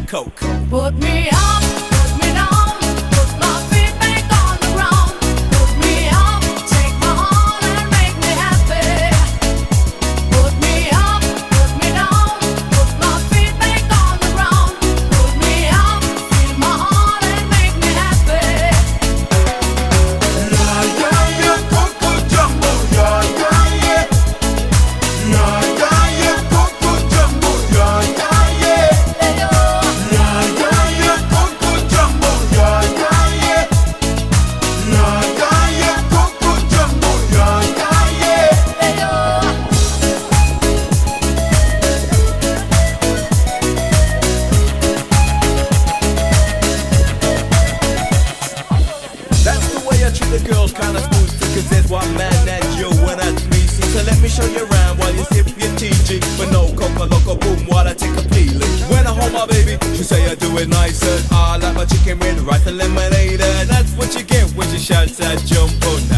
Coco. Put me up, put me down, put my feet back on the ground. Put me up, take my heart and make me happy. Put me up, put me down, put my feet back on the ground. Put me up, feel my heart and make me happy. Yeah, yeah, yeah, Coco Jumbo, yeah, yeah, yeah. Yeah, yeah, yeah, Coco Jumbo, yeah, yeah, yeah. Yeah, yeah, yeah, Coco Jumbo, yeah, yeah, yeah. Yeah, yeah, yeah, Coco Jumbo, yeah, yeah, yeah. That's the way I treat the girls, kinda smooth, cause there's one man that you and that's me. So let me show you around while you sip your TG. But no coca loco boom while I take a peeling. When I hold my baby, she say I do it nicer. I like my chicken with rice and lemonade, and that's what you get when she shouts that jump on.